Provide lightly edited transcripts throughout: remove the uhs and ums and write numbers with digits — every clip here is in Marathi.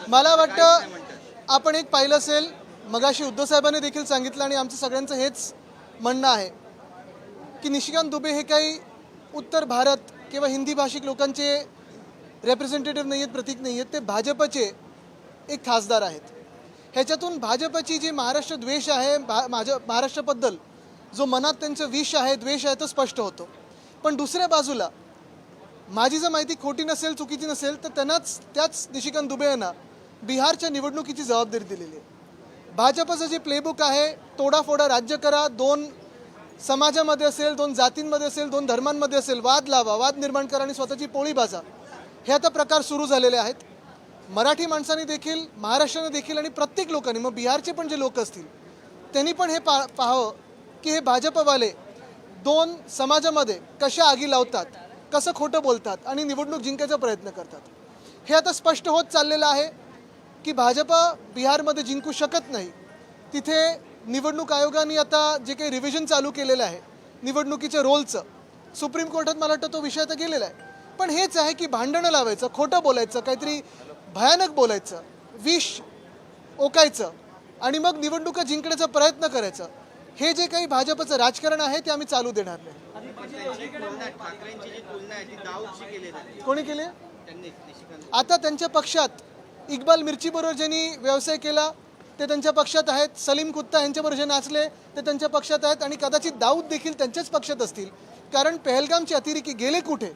मला वाटतं आपण एक पाहिलं असेल, मगाशी उद्धव साहेबांनी देखील सांगितलं आणि आमचं सगळ्यांचं हेच म्हणणं आहे की निशिकांत दुबे हे काही उत्तर भारत किंवा हिंदी भाषिक लोकांचे रिप्रेझेंटेटिव्ह नाही आहेत, प्रतीक नाही आहेत. ते भाजपचे एक खासदार आहेत. ह्याच्यातून भाजपची जी महाराष्ट्र द्वेष आहे, महाराष्ट्राबद्दल जो मनात त्यांचं विष आहे, द्वेष आहे, तो स्पष्ट होतो. पण दुसऱ्या बाजूला माझी जर माहिती खोटी नसेल, चुकीची नसेल, तर त्याच निशिकांत दुबे यांना बिहारच्या निवडणुकीची जबाबदारी दिलेली आहे. भाजपचं जे प्लेबुक आहे, तोडाफोडा राज्य करा, दोन समाजामध्ये असेल, दोन जातींमध्ये असेल, दोन धर्मांमध्ये असेल, वाद लावा, वाद निर्माण करा आणि स्वतःची पोळी भाजा, हे आता प्रकार सुरू झालेले आहेत. मराठी माणसांनी देखील, महाराष्ट्राने देखील आणि प्रत्येक लोकांनी, मग बिहारचे पण जे लोक असतील त्यांनी पण हे पाहावं की हे भाजपवाले दोन समाजामध्ये कशा आगी लावतात, कसं खोटं बोलतात आणि निवडणूक जिंकायचा प्रयत्न करतात. हे आता स्पष्ट होत चाललेलं आहे की भाजप बिहारमध्ये जिंकू शकत नाही. तिथे निवडणूक आयोगाने आता जे काही रिव्हिजन चालू केलेलं आहे निवडणुकीच्या रोलचं, सुप्रीम कोर्टात मला वाटतं तो विषय आता गेलेला आहे. पण हेच आहे की भांडणं लावायचं, खोटं बोलायचं, काहीतरी भयानक बोलायचं, विष ओकायचं आणि मग निवडणुका जिंकण्याचा प्रयत्न करायचा. हे जे काही भाजपचं राजकारण आहे ते आम्ही चालू देणार नाही. कोणी केले? आता त्यांच्या पक्षात इक्बाल मिर्ची बरोबर ज्यांनी व्यवसाय केला ते त्यांच्या पक्षात आहेत. सलीम कुत्ता यांच्याबरोबर जे नाचले ते त्यांच्या पक्षात आहेत आणि कदाचित दाऊद देखील त्यांच्याच पक्षात असतील. कारण पहलगामचे अतिरेकी गेले कुठे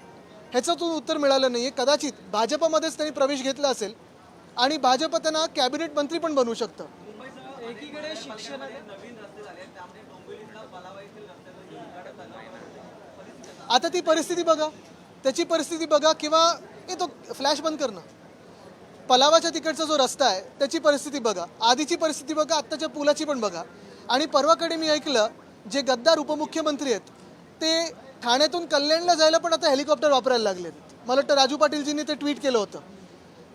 ह्याचं उत्तर मिळालं नाही आहे. कदाचित भाजपमध्येच त्यांनी प्रवेश घेतला असेल आणि भाजप त्यांना कॅबिनेट मंत्री पण बनवू शकतं. आता ती परिस्थिती बघा, त्याची परिस्थिती बघा, किंवा तो फ्लॅश बंद करणं, पलावाच्या तिकडचा जो रस्ता आहे त्याची परिस्थिती बघा, आधीची परिस्थिती बघा, आत्ताच्या पुलाची पण बघा. आणि परवाकडे मी ऐकलं जे गद्दार उपमुख्यमंत्री आहेत ते ठाण्यातून कल्याणला जायला पण आता हेलिकॉप्टर वापरायला लागलेत. मला वाटतं राजू पाटीलजींनी ते ट्विट केलं होतं.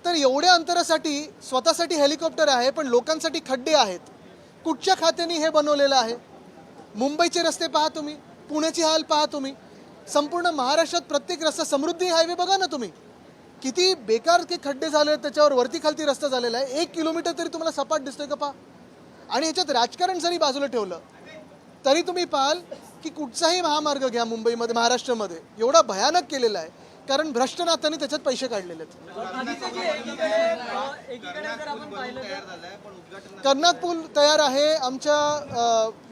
तर एवढ्या अंतरासाठी स्वतःसाठी हेलिकॉप्टर आहे पण लोकांसाठी खड्डे आहेत. कुठच्या खात्याने हे बनवलेलं आहे? मुंबईचे रस्ते पहा तुम्ही, पुण्याची हाल पहा तुम्ही, संपूर्ण महाराष्ट्रात प्रत्येक रस्ता, समृद्धी हायवे बघा ना तुम्ही, किती बेकार ते खड्डे झाले, त्याच्यावर वरती खालती रस्ता झालेला आहे. 1 किलोमीटर तरी तुम्हाला सपाट दिसतोय का पहा. आणि ह्याच्यात राजकारण जरी बाजूला ठेवलं तरी तुम्ही पाहाल की कुठचाही महामार्ग घ्या मुंबईमध्ये, महाराष्ट्रामध्ये एवढा भयानक केलेला आहे कारण भ्रष्ट नात्याने त्याच्यात पैसे काढलेले आहेत. कर्नाट पूल तयार आहे आमच्या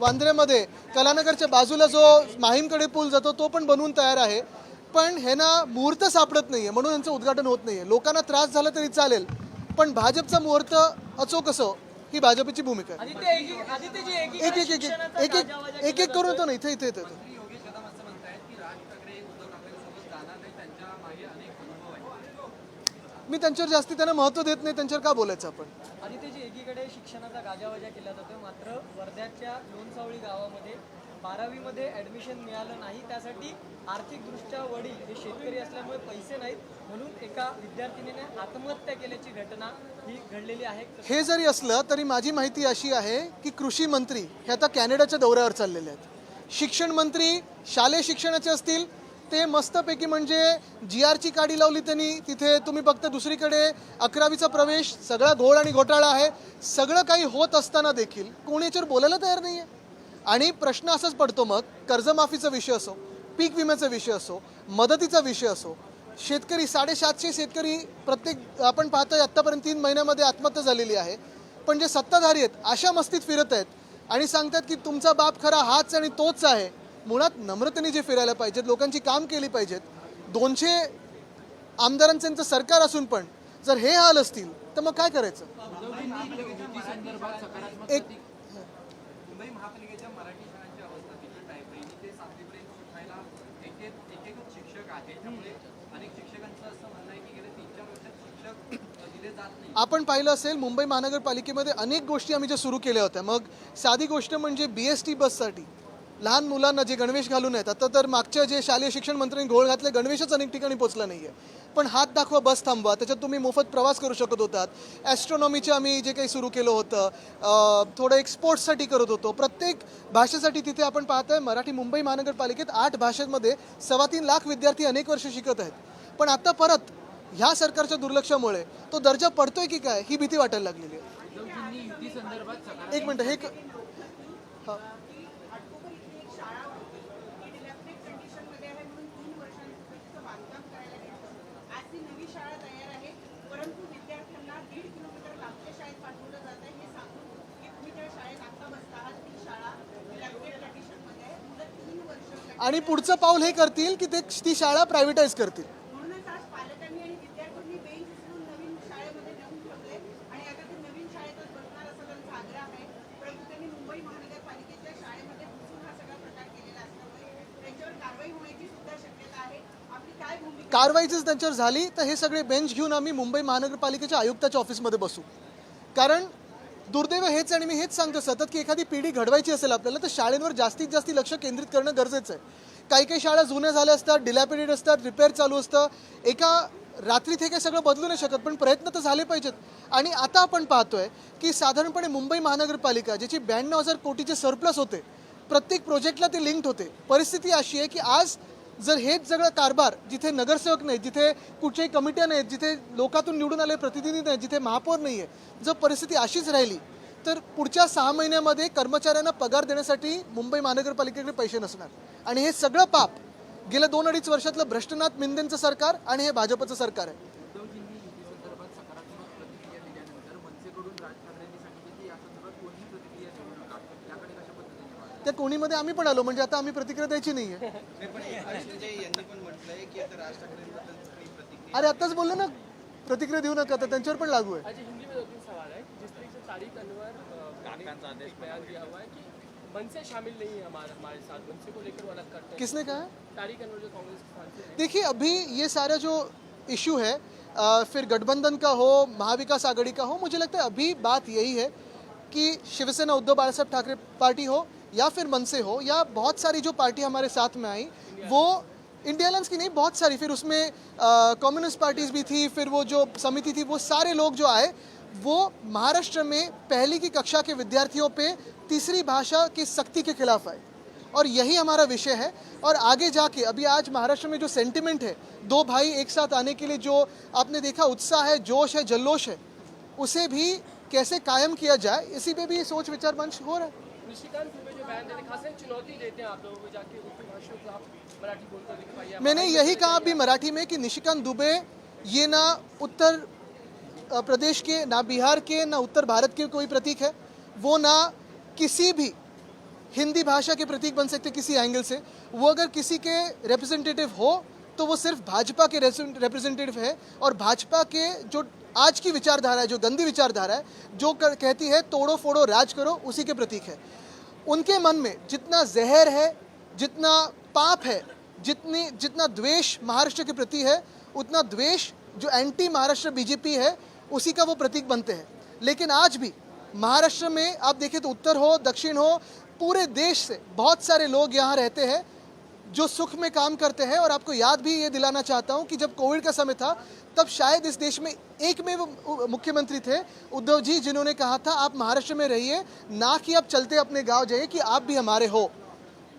वांद्र्यामध्ये, कलानगरच्या बाजूला जो माहीमकडे पूल जातो तो पण बनवून तयार आहे. पण हे ना मुहूर्त सापडत नाहीये म्हणून यांचं उद्घाटन होत नाहीये. लोकांना त्रास झाला तरी चालेल पण भाजपचा मुहूर्त अचूक असो ही भाजपची भूमिका आहे. एक एक एक एक एक एक करून येतो ना, इथे इथे येतो. मी त्यांच्यावर जास्ती त्यांना महत्व देत नाही, त्यांच्यावर का बोलायचं आपण. आदित्यजी, एकीकडे शिक्षणाचा गाजावाजा केला जातो, मात्र वर्ध्याच्या लोणसावळी गावामध्ये 12वी मध्ये ऍडमिशन मिळालं नाही. त्यासाठी आर्थिकदृष्ट्या वडील हे शेतकरी असल्यामुळे पैसे नाहीत म्हणून एका विद्यार्थिनीने आत्महत्या केल्याची घटना ही घडलेली आहे. हे जरी असलं तरी माझी माहिती अशी आहे की कृषी मंत्री हे आता कॅनडाच्या दौऱ्यावर चाललेले आहेत. शिक्षण मंत्री शालेय शिक्षणाचे असतील ते मस्तपैकी म्हणजे GRची काडी लावली त्यांनी तिथे. तुम्ही बघता दुसरीकडे 11वीचा प्रवेश, सगळा घोळ आणि घोटाळा आहे. सगळं काही होत असताना देखील कोणी याच्यावर बोलायला तयार नाही आहे. आणि प्रश्न असाच पडतो मग, कर्जमाफीचा विषय असो, पीक विम्याचा विषय असो, मदतीचा विषय असो, शेतकरी 750 शेतकरी प्रत्येक आपण पाहतोय आत्तापर्यंत 3 महिन्यामध्ये आत्महत्या झालेली आहे. पण जे सत्ताधारी आहेत अशा मस्तीत फिरत आहेत आणि सांगतात की तुमचा बाप खरा हाच आणि तोच आहे. मुळात नम्रतेने जे फिरायला पाहिजेत, लोकांची काम केली पाहिजेत. 200 आमदारांचं सरकार असून पण जर हे हाल असतील तर मग काय करायचं. एक मुंबई महापालिकेच्या मराठी शाळांची अवस्था बिकट आहे. पहिली ते 7वीपर्यंत शिकवायला एक शिक्षक आहे. त्यामुळे अनेक शिक्षकांचं असं म्हणणं आहे की गेल्या 3-4 वर्षात शिक्षक दिले जात नाही. आपण पाहिलं असेल मुंबई महानगरपालिकेमध्ये अनेक गोष्टी आम्ही ज्या सुरू केल्या होत्या. मग साधी गोष्ट म्हणजे BST बससाठी लहान मुलांना जे गणवेश घालून आहेत, आता तर मागच्या जे शालेय शिक्षण मंत्र्यांनी घोळ घातले, गणवेशच अनेक ठिकाणी पोचला नाही आहे. पण हात दाखवा बस थांबवा, त्याच्यात तुम्ही मोफत प्रवास करू शकत होतात. ॲस्ट्रॉनॉमीचे आम्ही जे काही सुरू केलं होतं, थोडं एक स्पोर्ट्ससाठी करत होतो. प्रत्येक भाषेसाठी तिथे आपण पाहताय मराठी मुंबई महानगरपालिकेत 8 भाषांमध्ये 3.25 लाख विद्यार्थी अनेक वर्ष शिकत आहेत. पण आता परत ह्या सरकारच्या दुर्लक्षामुळे तो दर्जा पडतोय की काय ही भीती वाटायला लागलेली आहे. एक मिनिट हे हां आणि पुढचं पाऊल हे करतील की ते ती शाळा प्रायव्हेटाईज करतील. म्हणूनच आज पालकांनी आणि विद्यार्थ्यांनी बेंच उचलून नवीन शाळेमध्ये नेऊन ठेवले आणि आता ते नवीन शाळेतच बसणार असा त्यांचा आग्रह आहे. परंतु त्यांनी मुंबई महानगरपालिकेच्या शाळेमध्ये घुसून हा सगळा प्रकार केलेला असल्यामुळे त्यांच्यावर कारवाई होण्याची सुद्धा शक्यता आहे. आपली काय भूमिका? कारवाईच त्यांच्यावर झाली तर हे सगळे बेंच घेऊन आम्ही मुंबई महानगरपालिकेच्या आयुक्ताच्या ऑफिसमध्ये बसू. कारण दुर्दैव हेच आणि मी हेच सांगतो सतत की एखादी पिढी घडवायची असेल आपल्याला तर शाळेंवर जास्तीत जास्त लक्ष केंद्रित करणं गरजेचं आहे. काही शाळा जुन्या झाल्या असतात, डिलॅपिडेट असतात, रिपेअर चालू असतं. एका रात्रीत हे काही सगळं बदलू नाही शकत, पण प्रयत्न तर झाले पाहिजेत. आणि आता आपण पाहतोय की साधारणपणे मुंबई महानगरपालिका ज्याची 92,000 कोटीचे सरप्लस होते, प्रत्येक प्रोजेक्टला ते लिंक्ड होते. परिस्थिती अशी आहे की आज जर हेच सगळं कारभार जिथे नगरसेवक नाहीत, जिथे कुठच्याही कमिट्या नाहीत, जिथे लोकातून निवडून आले प्रतिनिधी नाहीत, जिथे महापौर नाही आहे, जर परिस्थिती अशीच राहिली तर पुढच्या 6 महिन्यामध्ये कर्मचाऱ्यांना पगार देण्यासाठी मुंबई महानगरपालिकेकडे पैसे नसणार. आणि हे सगळं पाप गेल्या 2-2.5 वर्षातलं भ्रष्टनाथ मिंदेंचं सरकार आणि हे भाजपचं सरकार आहे. त्या कोणीमध्ये आम्ही पण आलो, म्हणजे आता आम्ही प्रतिक्रिया द्यायची नाहीये. अरे आत्ताच बोललो ना प्रतिक्रिया देऊ नका, तर त्यांच्यावर पण लागू आहे. हिंदी में 2-3 सवाल है. जिस तरीके से तारिक अनवर का आदेश बयान दिया हुआ है कि मनसे शामिल नहीं है हमारे साथ, मनसे को लेकर वो अलग करते हैं. किसने कहा? तारिक अनवर जो कांग्रेस के सांसद हैं. देखिए अभी ये सारा जो इशू है फिर गठबंधन का हो, महाविकास आघाड़ी का हो, मुझे लगता है अभी बात यही है कि शिवसेना उद्धव बाला साहब ठाकरे पार्टी हो या फिर मनसे हो या बहुत सारी जो पार्टी हमारे साथ में आई वो इंडिया अलायंस की नहीं, बहुत सारी, फिर उसमें कम्युनिस्ट पार्टीज़ भी थी, फिर वो जो समिति थी, वो सारे लोग जो आए वो महाराष्ट्र में पहली की कक्षा के विद्यार्थियों पे तीसरी भाषा की सख्ती के खिलाफ आए. और यही हमारा विषय है. और आगे जाके अभी आज महाराष्ट्र में जो सेंटिमेंट है, 2 भाई एक साथ आने के लिए जो आपने देखा उत्साह है, जोश है, जल्लोश है, उसे भी कैसे कायम किया जाए, इसी पे भी सोच विचार मंच हो रहा है. निशिकांत दुबे जो बयान देते खास चुनौती देते हैं आप लोगों को जाके उर्दू भाषा को आप मराठी बोलकर दिख पाइए. मैंने यही कहा अभी मराठी में कि निशिकांत दुबे ये ना उत्तर प्रदेश के, ना बिहार के, ना उत्तर भारत के कोई प्रतीक है. वो ना किसी भी हिंदी भाषा के प्रतीक बन सकते किसी एंगल से. वो अगर किसी के रिप्रेजेंटेटिव हो तो वो सिर्फ भाजपा के रिप्रेजेंटेटिव है. और भाजपा के जो आज की विचारधारा है, जो गंदी विचारधारा है, जो कहती है तोड़ो फोड़ो राज करो, उसी के प्रतीक है. उनके मन में जितना जहर है, जितना पाप है, जितना द्वेष महाराष्ट्र के प्रति है, उतना द्वेष जो एंटी महाराष्ट्र बीजेपी है उसी का वो प्रतीक बनते हैं. लेकिन आज भी महाराष्ट्र में आप देखें तो उत्तर हो, दक्षिण हो, पूरे देश से बहुत सारे लोग यहाँ रहते हैं जो सुख में काम करते हैं. और आपको याद भी ये दिलाना चाहता हूँ कि जब कोविड का समय था तब शायद इस देश में एक में वो मुख्यमंत्री थे उद्धव जी, जिन्होंने कहा था आप महाराष्ट्र में रहिए, ना कि आप चलते अपने गांव जाइए, कि आप भी हमारे हो.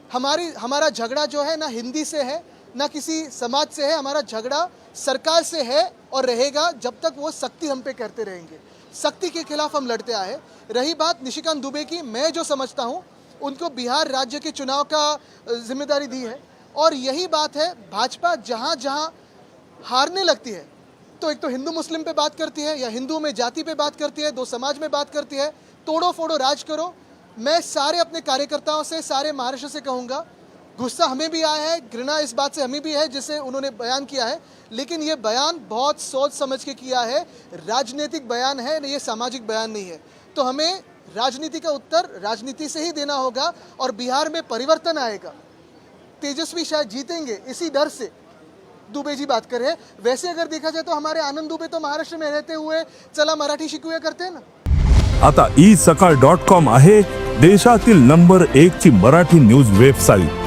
हमारा झगड़ा जो है ना हिंदी से है ना किसी समाज से है, हमारा झगड़ा सरकार से है और रहेगा जब तक वो सख्ती हम पे करते रहेंगे. सख्ती के खिलाफ हम लड़ते आए. रही बात निशिकांत दुबे की, मैं जो समझता हूँ उनको बिहार राज्य के चुनाव का जिम्मेदारी दी है. और यही बात है, भाजपा जहाँ जहाँ हारने लगती है तो एक तो हिंदू मुस्लिम पे बात करती है या हिंदू में जाति पे बात करती है, 2 समाज में बात करती है, तोड़ो फोड़ो राज करो. मैं सारे अपने कार्यकर्ताओं से, सारे महाराष्ट्र से कहूँगा, गुस्सा हमें भी आया है, घृणा इस बात से हमें भी है जिसे उन्होंने बयान किया है, लेकिन ये बयान बहुत सोच समझ के किया है. राजनीतिक बयान है, ये सामाजिक बयान नहीं है. तो हमें राजनीति का उत्तर राजनीति से ही देना होगा और बिहार में परिवर्तन आएगा. तेजस्वी शायद जीतेंगे, इसी डर से दुबे जी बात कर रहे हैं. वैसे अगर देखा जाए तो हमारे आनंद दुबे तो महाराष्ट्र में रहते हुए चला मराठी शिकूया करते हैं ना. आता isakal.com आहे देशातील नंबर 1 ची मराठी न्यूज वेबसाईट.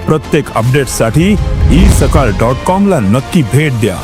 प्रत्येक अपडेटसाठी isakal.com ला नक्की भेट द्या.